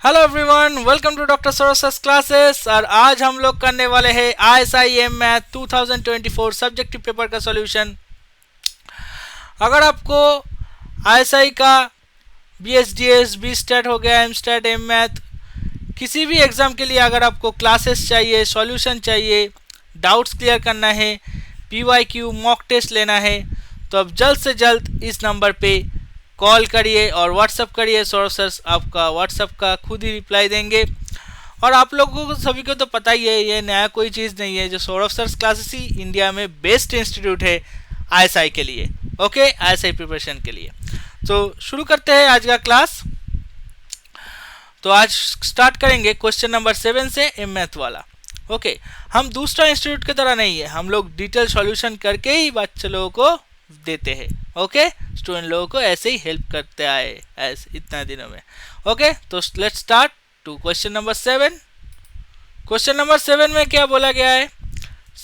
Hello everyone, welcome to doctor सरोसस classes. और आज हम लोग करने वाले हैं ISIM मैथ 2024 सब्जेक्टिव पेपर का सॉल्यूशन। अगर आपको ISI का BSDS, बी स्टैट हो गया, एम स्टैट, एम मैथ, किसी भी एग्ज़ाम के लिए अगर आपको क्लासेस चाहिए, सॉल्यूशन चाहिए, डाउट्स क्लियर करना है, PYQ मॉक टेस्ट लेना है, तो अब जल्द से जल्द इस नंबर पे कॉल करिए और व्हाट्सअप करिए। सौरभ सर आपका व्हाट्सअप का खुद ही रिप्लाई देंगे। और आप लोगों को सभी को तो पता ही है, ये नया कोई चीज़ नहीं है। जो सौरभ सर क्लासेस ही इंडिया में बेस्ट इंस्टीट्यूट है ISI के लिए, ओके, ISI प्रिपरेशन के लिए। तो शुरू करते हैं आज का क्लास। तो आज स्टार्ट करेंगे क्वेश्चन नंबर 7 से एम मैथ वाला। ओके, हम दूसरा इंस्टीट्यूट की तरह नहीं है, हम लोग डिटेल सॉल्यूशन करके ही बच्चे लोगों को देते हैं। ओके, स्टूडेंट लोगों को ऐसे ही हेल्प करते आए ऐसे इतना दिनों में। ओके, तो let's start to question number 7। Question number 7 में क्या बोला गया है?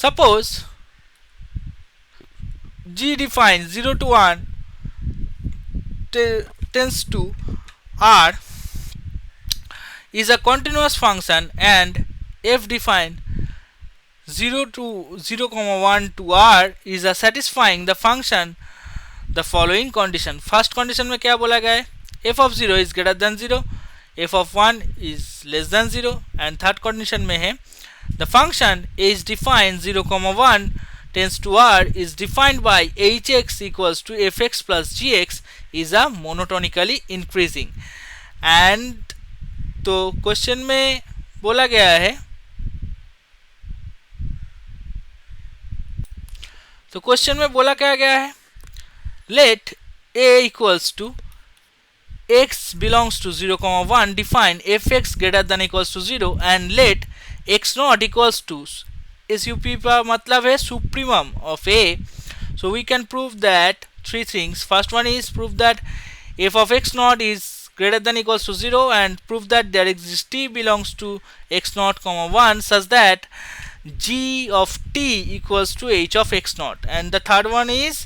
Suppose G define 0 to 1 tends to R is a continuous function and F defined 0 to 0, 1 to R is a satisfying the function the following condition। First condition में क्या बोला गया है? f of 0 is greater than 0, f of 1 is less than 0, and third condition में है the function is defined 0, 1 tends to R is defined by hx equals to fx plus gx is a monotonically increasing। and तो question में बोला गया है, तो question में बोला क्या गया है? let a equals to x belongs to 0, 1 define fx greater than equals to 0 and let x not equals to sup का मतलब है supremum of a। so we can prove that three things। first one is prove that f of x naught is greater than equals to 0 and prove that there exists t belongs to x naught, 1 such that g of t equals to h of x naught। and the third one is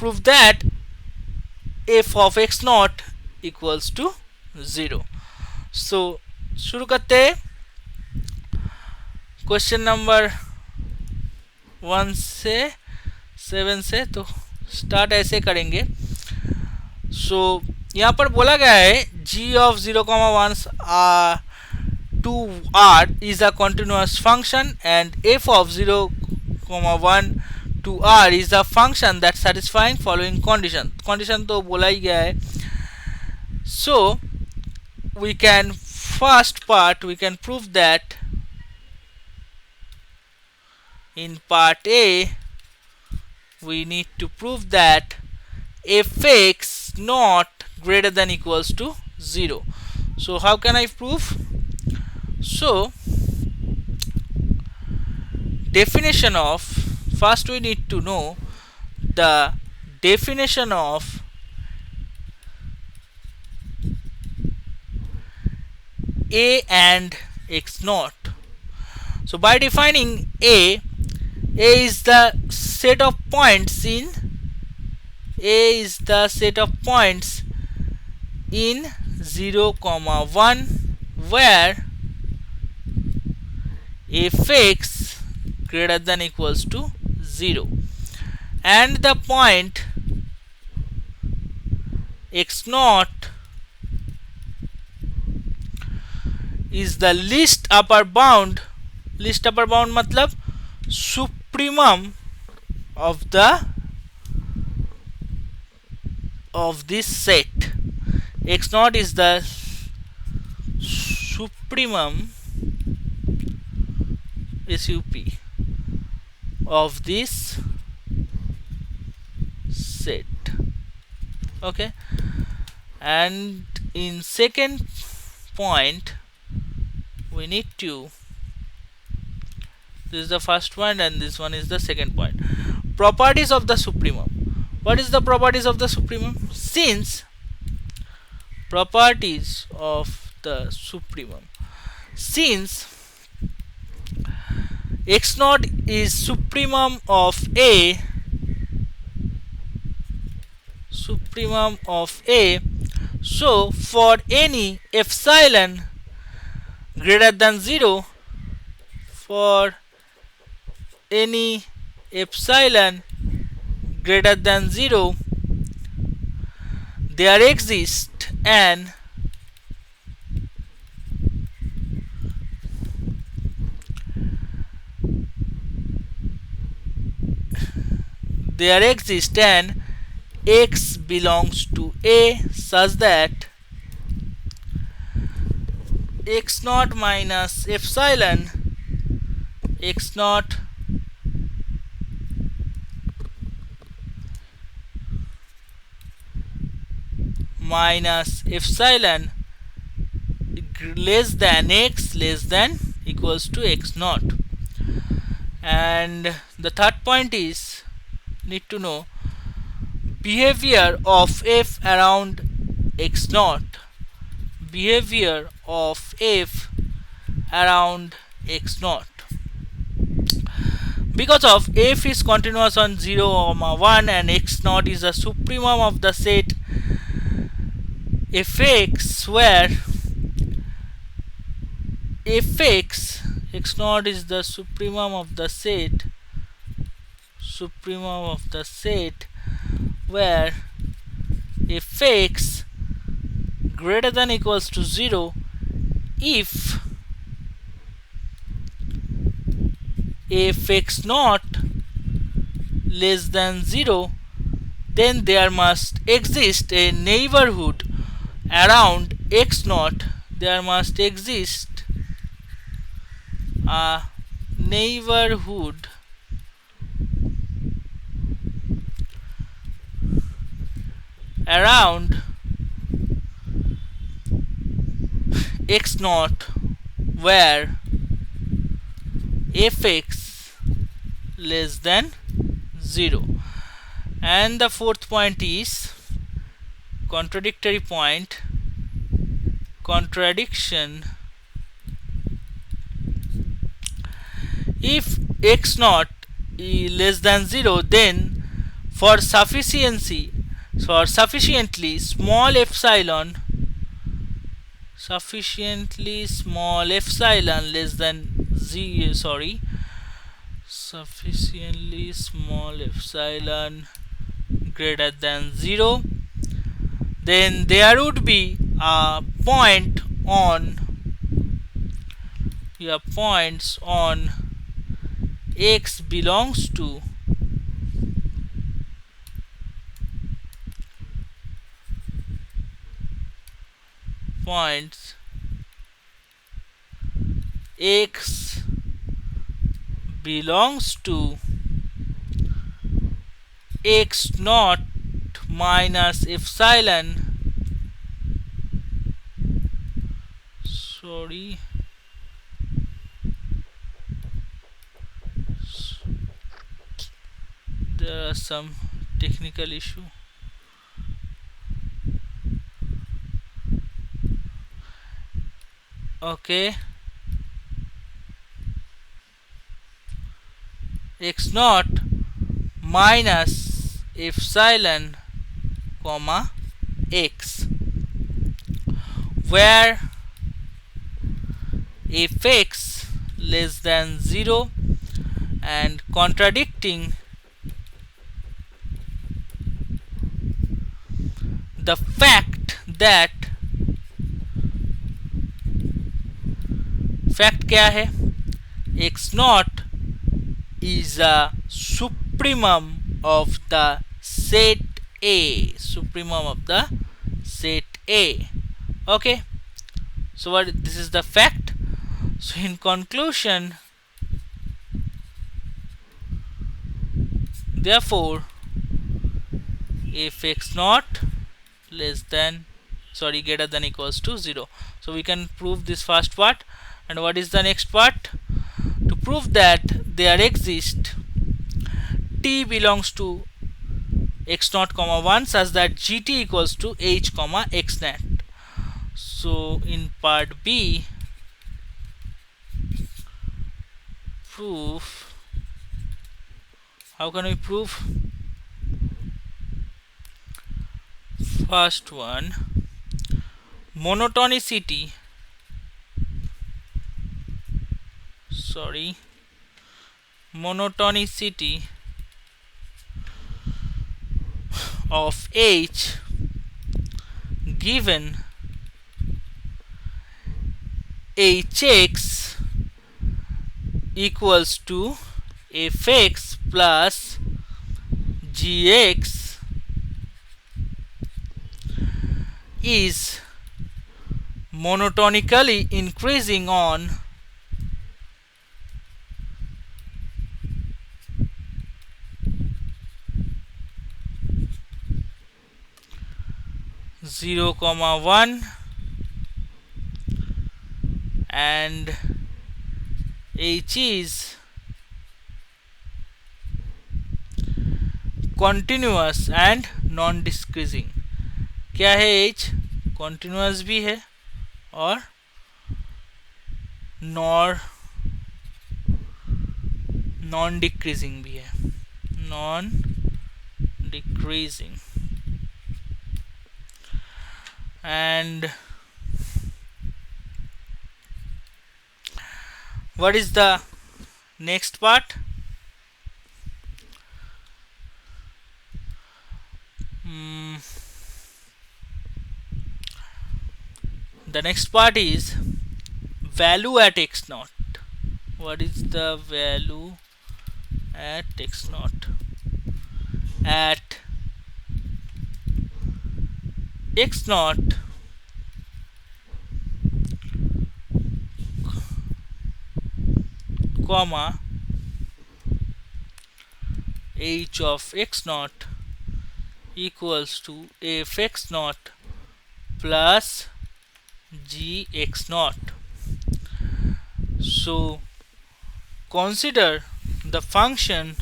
prove that f of x naught equals to 0। so शुरू करते हैं question number 1 से 7 से। तो start ऐसे करेंगे। सो यहाँ पर बोला गया है g of 0, 1 to r is a continuous function and f of 0, 1 to r is a function that satisfying following condition। condition तो बोला ही गया है। so we can first part we can prove that in part A we need to prove that fx not greater than equals to 0। so how can I prove? so definition of, first we need to know the definition of a and x naught। so by defining a is the set of points in in 0, 1 where fx greater than equals to 0 and the point x naught is the least upper bound। least upper bound मतलब supremum of this set। x naught is the supremum sup of this set। okay, and in second point we need to, this is the first one and this one is the second point, properties of the supremum। what is the properties of the supremum? since properties of the supremum, since x naught is supremum of a, supremum of a, so for any epsilon greater than 0 for any epsilon greater than 0, there exists an x belongs to A such that x naught minus epsilon x naught minus epsilon less than x less than equals to x naught. And the third point is, need to know behavior of f around x naught, behavior of f around x naught. Because of f is continuous on 0, 1 and x naught is the supremum of the set fx, where fx x naught is the supremum of the set where fx greater than equals to 0 if fx naught less than 0, then there must exist a neighborhood around x naught. There must exist a neighborhood around x naught where fx less than 0. And the fourth point is contradictory point, contradiction. If x naught is less than 0, then for sufficiently small epsilon less than sufficiently small epsilon greater than 0, then there would be a point on points on x belongs to points x belongs to x naught minus epsilon there are some technical issue. Okay, x naught minus epsilon comma x, where fx less than 0 and contradicting the fact that fact क्या है, x naught is a supremum of the set A, okay. So this is the fact. So in conclusion, therefore if x naught greater than equals to 0. So we can prove this first part. And what is the next part? To prove that there exists t belongs to x naught comma 1 such that gt equals to h comma x naught. So in part B, proof. How can we prove? First one, monotonicity sorry, monotonicity of H given Hx equals to Fx plus Gx is monotonically increasing on 0,1 and H is continuous and non decreasing. क्या है H? continuous भी है और non decreasing भी है, non decreasing. And what is the next part? The next part is value at x naught. What is the value at x naught? At x naught comma h of x naught equals to f(x naught) plus gx naught. So consider the function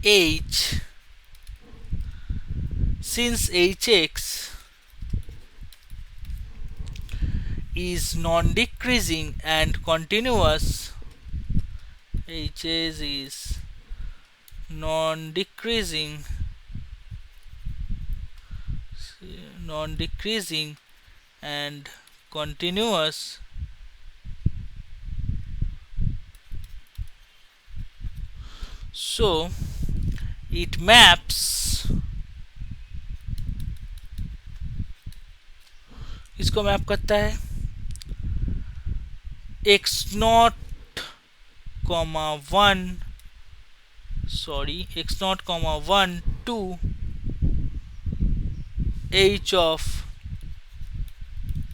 h. Since hx is non-decreasing and continuous, hs is non-decreasing and continuous, so it maps, इसको map करता है x naught, 1 to h of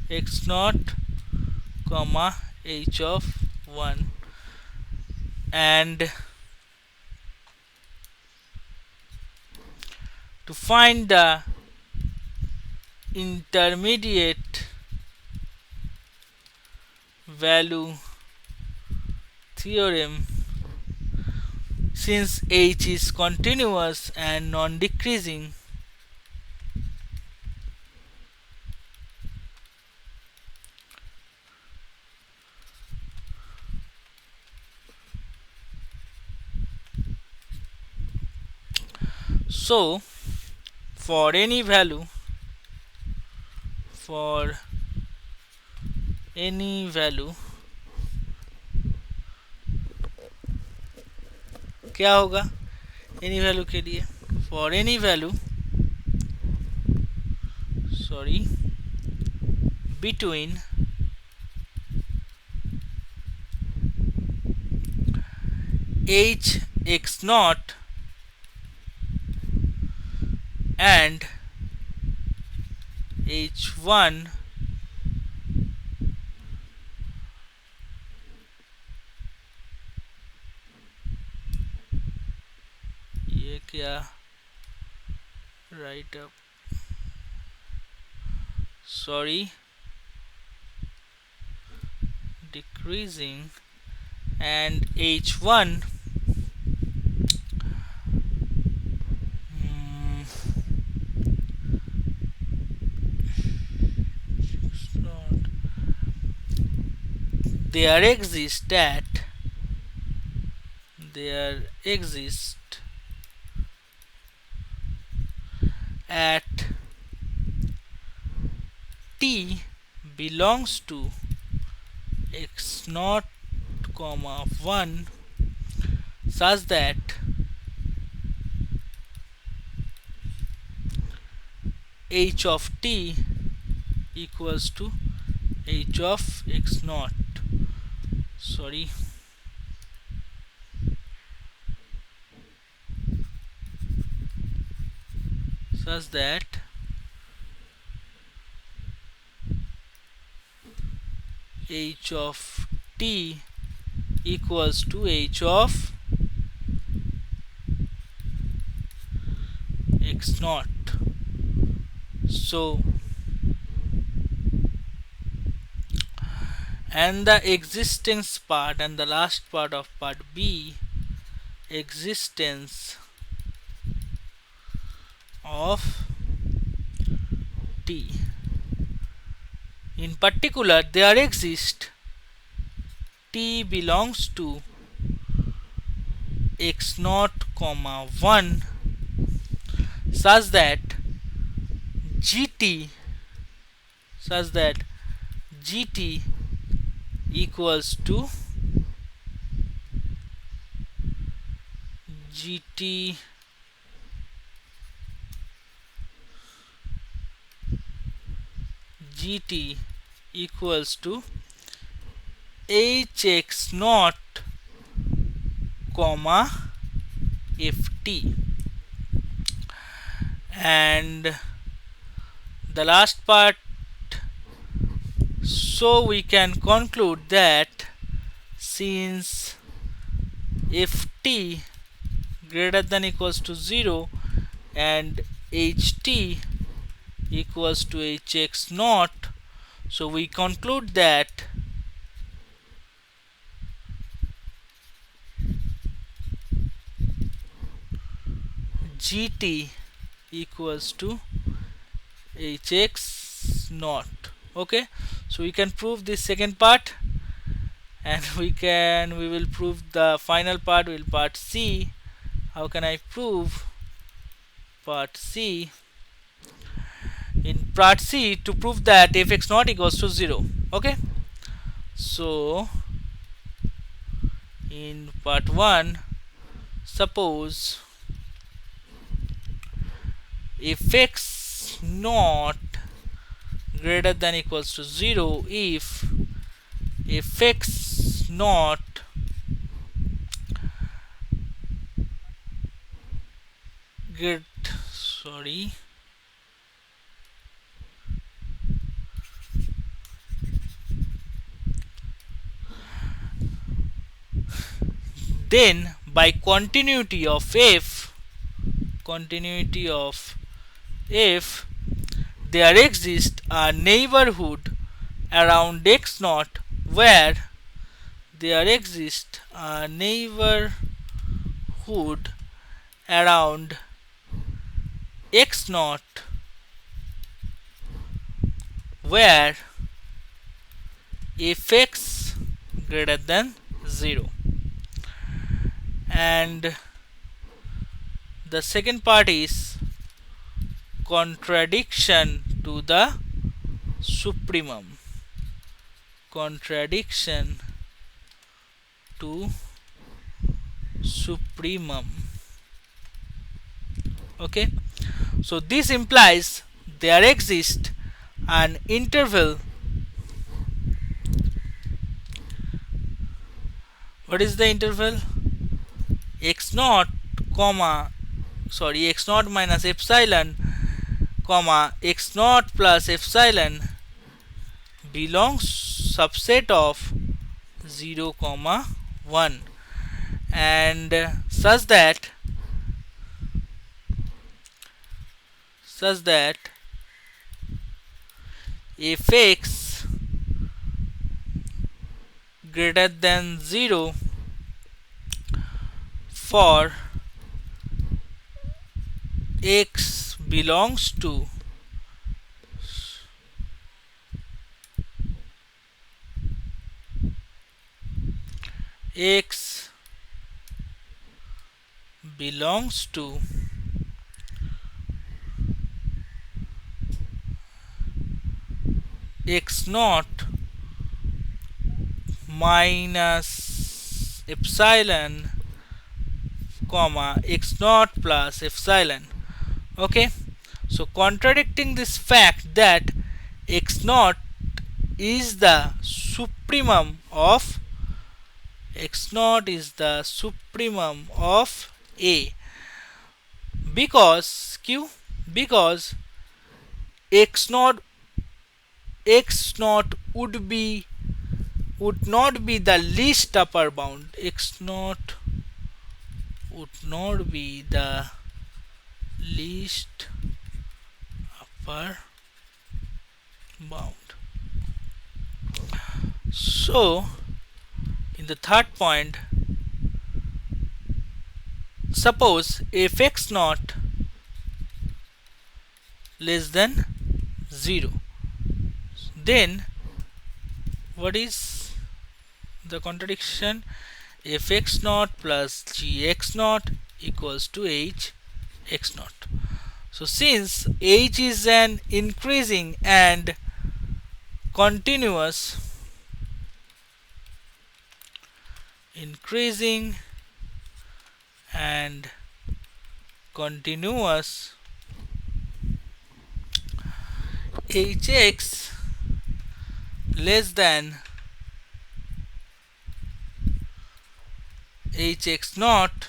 x naught, h of 1, and to find the intermediate value theorem, since h is continuous and non-decreasing, so for any value क्या होगा any value के लिए? for any value between h x naught and h1 ये क्या write up, decreasing, and h1 there exist at t belongs to x naught comma 1 such that h of t equals to h of x naught, sorry, such that h of t equals to h of x naught. So and the existence part and the last part of part B, existence of t. In particular, there exists t belongs to x naught comma 1 such that gt equals to gt equals to hx naught comma ft. And the last part, so we can conclude that since ft greater than equals to 0 and ht equals to hx naught, so we conclude that gt equals to hx naught. Okay, so we can prove this second part, and we will prove the final part, will part C. How can I prove part C? In part C, to prove that fx naught equals to 0. Okay, so in part 1, suppose fx naught greater than equals to 0 if fx naught get then by continuity of f there exists a neighborhood around x naught where around x naught where fx greater than 0. And the second part is contradiction to the supremum. Okay, so this implies there exists an interval. What is the interval? X naught minus epsilon x naught plus epsilon belongs subset of 0 1, and such that fx greater than 0 for x belongs to x naught minus epsilon comma x naught plus epsilon. Okay, so contradicting this fact that x naught is the supremum of A, because x naught would not be the least upper bound. X naught would not be the least upper bound. So in the third point, suppose if x naught less than 0, then what is the contradiction? If x naught plus g x naught equals to h x naught. So since h is an increasing and continuous hx less than hx naught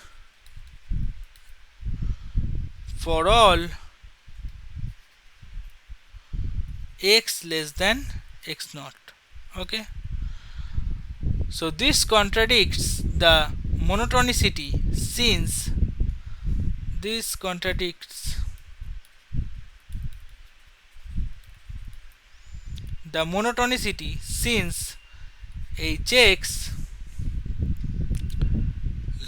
for all x less than x naught. Okay, so this contradicts the monotonicity, since hx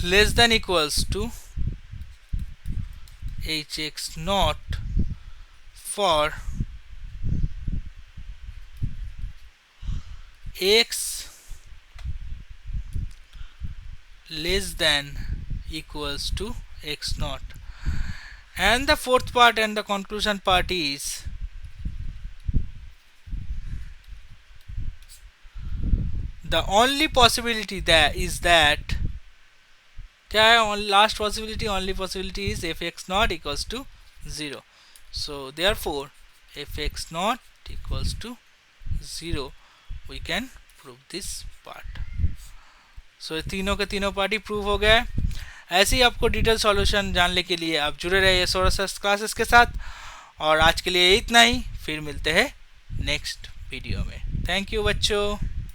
less than equals to hx naught for x less than equals to x naught. And the fourth part and the conclusion part is the only possibility that is that last possibility, only possibility is if x naught equals to 0. So therefore if x naught equals to 0, we can prove this part. So तीनों के तीनों party prove हो गए। ऐसे ही आपको detail solution जानने के लिए आप जुड़े रहिए सोरस क्लासेस के साथ, और आज के लिए इतना ही, फिर मिलते हैं नेक्स्ट वीडियो में। थैंक यू बच्चों।